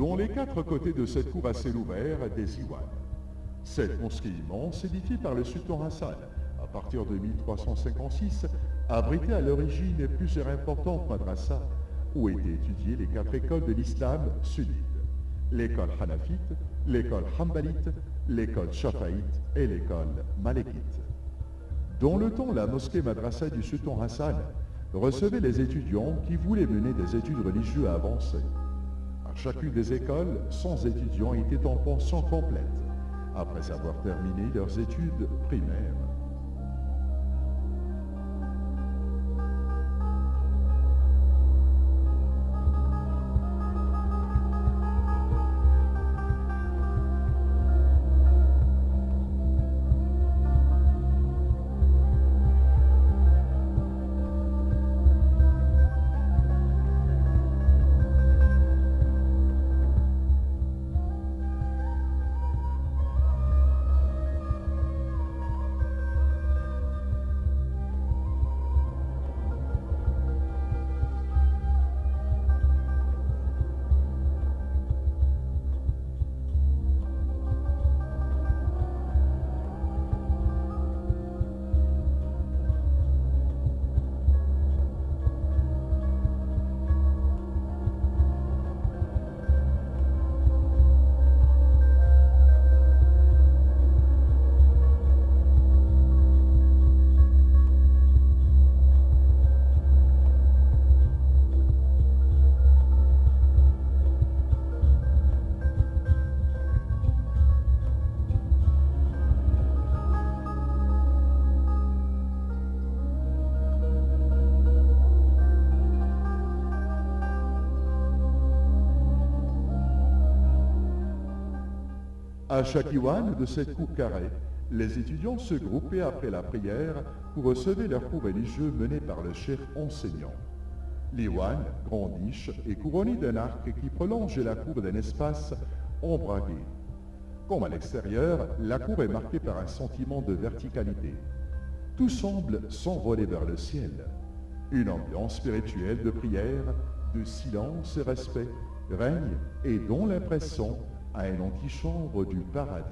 dont les quatre côtés de cette cour à ciel ouvert des Iwan. Cette mosquée immense, édifiée par le sultan Hassan à partir de 1356, abritait à l'origine plusieurs importantes madrasas où étaient étudiées les quatre écoles de l'islam sunnite: l'école hanafite, l'école hanbalite, l'école shafaïte et l'école malékite. Dans le temps, la mosquée madrasa du sultan Hassan recevait les étudiants qui voulaient mener des études religieuses avancées. À chacune des écoles, 100 étudiants étaient en pension complète, après avoir terminé leurs études primaires. À chaque Iwan de cette cour carrée, les étudiants se groupaient après la prière pour recevoir leurs cours religieux menés par le chef enseignant. L'Iwan, grand niche, est couronné d'un arc qui prolonge la cour d'un espace ombragé. Comme à l'extérieur, la cour est marquée par un sentiment de verticalité. Tout semble s'envoler vers le ciel. Une ambiance spirituelle de prière, de silence et respect règne et donne l'impression à une antichambre du paradis.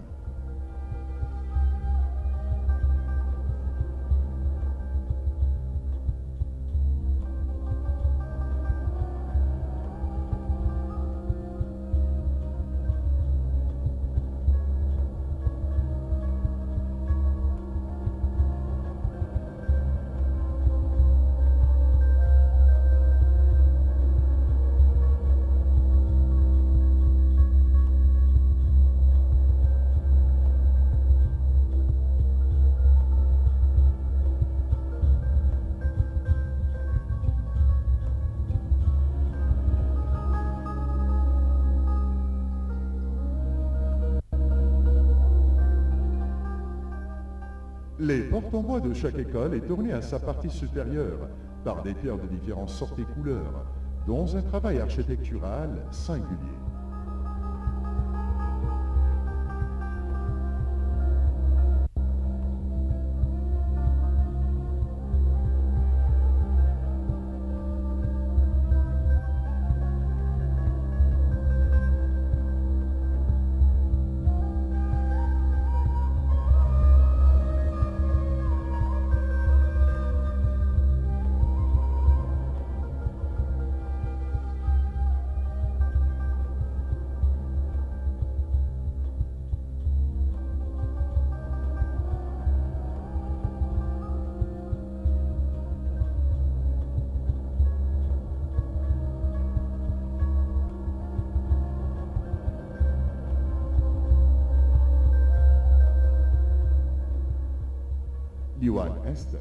Les portes en bois de chaque école est ornée à sa partie supérieure par des pierres de différentes sortes et couleurs, dans un travail architectural singulier. L'Iwan Est,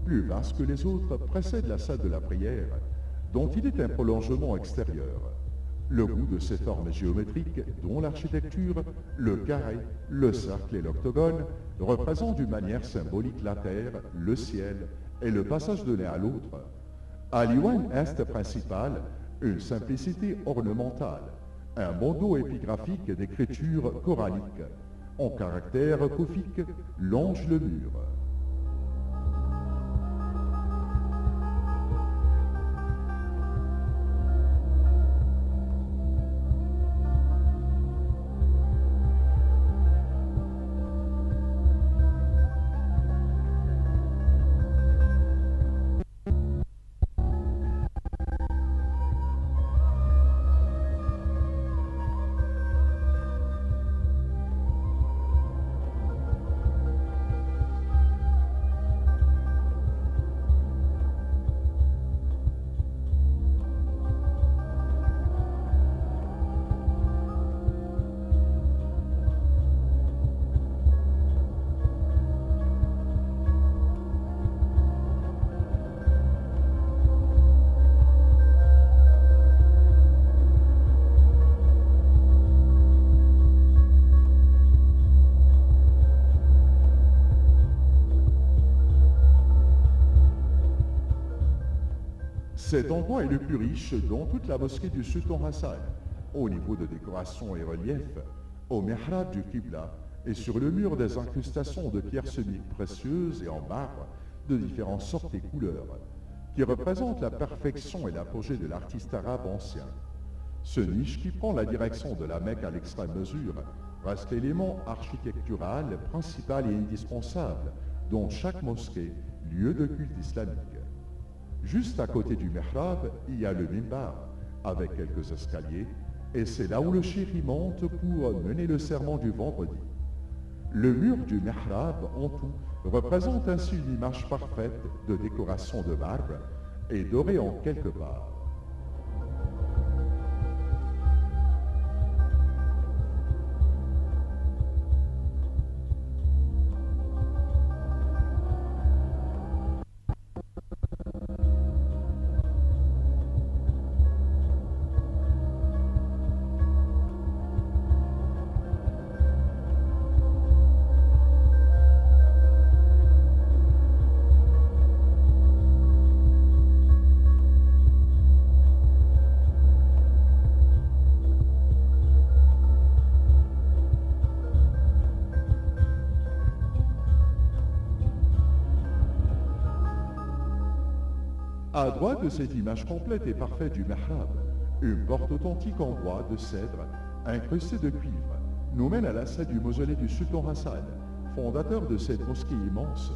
plus vaste que les autres, précède la salle de la prière, dont il est un prolongement extérieur. Le goût de ces formes géométriques, dont l'architecture, le carré, le cercle et l'octogone, représentent d'une manière symbolique la terre, le ciel et le passage de l'un à l'autre. À l'Iwan Est principal, une simplicité ornementale, un bandeau épigraphique d'écriture coranique, en caractère koufique, longe le mur. Cet endroit est le plus riche dans toute la mosquée du sultan Hassan, au niveau de décoration et relief, au mihrab du Qibla et sur le mur des incrustations de pierres semi-précieuses et en marbre de différentes sortes et couleurs, qui représentent la perfection et l'apogée de l'artiste arabe ancien. Ce niche qui prend la direction de la Mecque à l'extrême mesure reste l'élément architectural principal et indispensable dans chaque mosquée, lieu de culte islamique. Juste à côté du mihrab, il y a le mimbar, avec quelques escaliers, et c'est là où le chéri monte pour mener le sermon du vendredi. Le mur du mihrab, en tout, représente ainsi une image parfaite de décoration de marbre et dorée en quelque part. À droite de cette image complète et parfaite du mihrab, une porte authentique en bois de cèdre, incrustée de cuivre, nous mène à la salle du mausolée du sultan Hassan, fondateur de cette mosquée immense.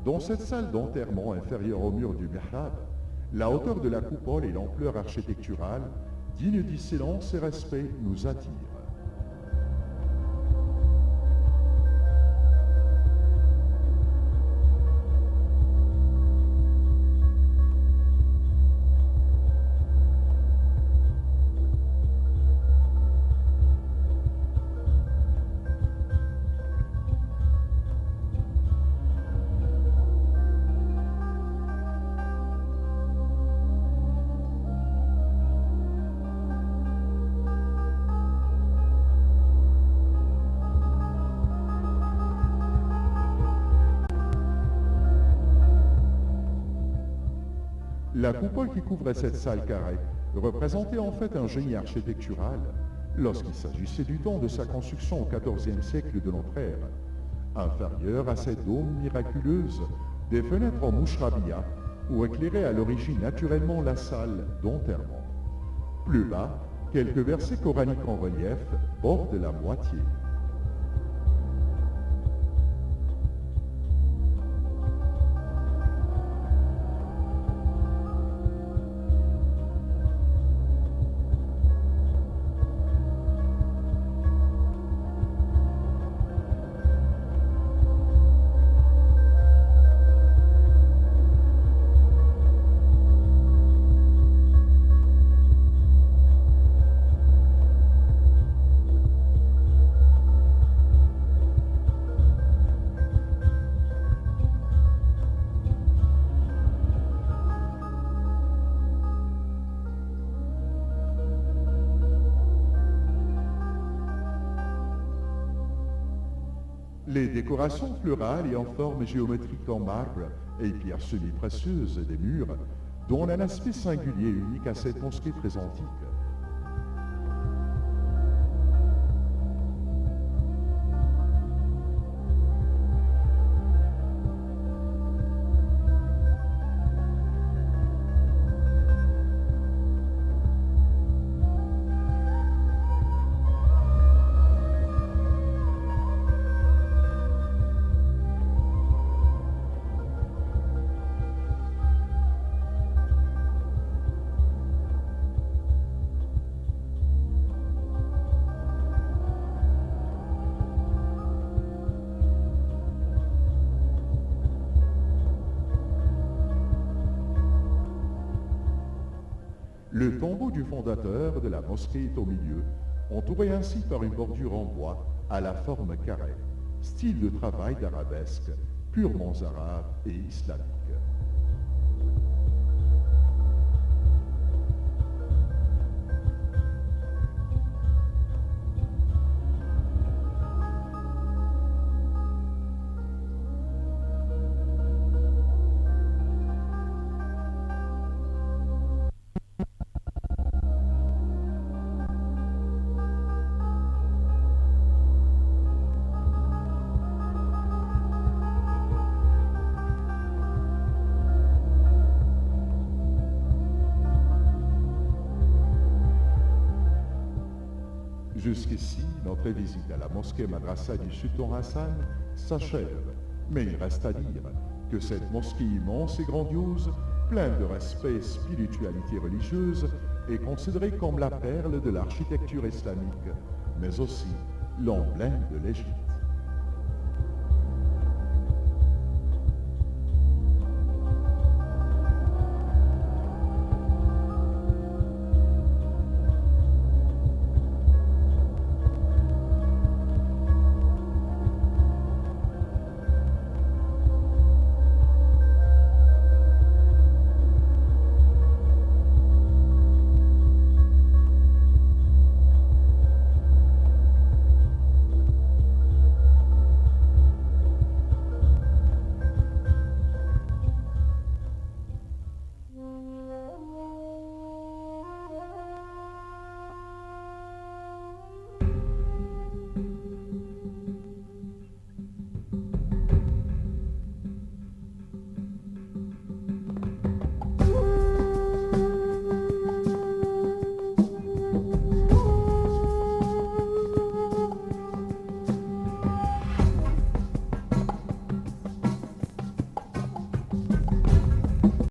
Dans cette salle d'enterrement inférieure au mur du mihrab, la hauteur de la coupole et l'ampleur architecturale, digne du silence et respect, nous attirent. La coupole qui couvrait cette salle carrée représentait en fait un génie architectural lorsqu'il s'agissait du temps de sa construction au XIVe siècle de notre ère, inférieur à cette dôme miraculeuse des fenêtres en mouchrabia où éclairait à l'origine naturellement la salle d'enterrement. Plus bas, quelques versets coraniques en relief bordent la moitié. Les décorations florales et en forme géométrique en marbre et pierres semi-précieuses des murs donnent un aspect singulier et unique à cette mosquée très antique. Le tombeau du fondateur de la mosquée est au milieu, entouré ainsi par une bordure en bois à la forme carrée, style de travail d'arabesque, purement arabe et islamique. Jusqu'ici, notre visite à la mosquée madrasa du sultan Hassan s'achève. Mais il reste à dire que cette mosquée immense et grandiose, pleine de respect et spiritualité religieuse, est considérée comme la perle de l'architecture islamique, mais aussi l'emblème de l'Égypte.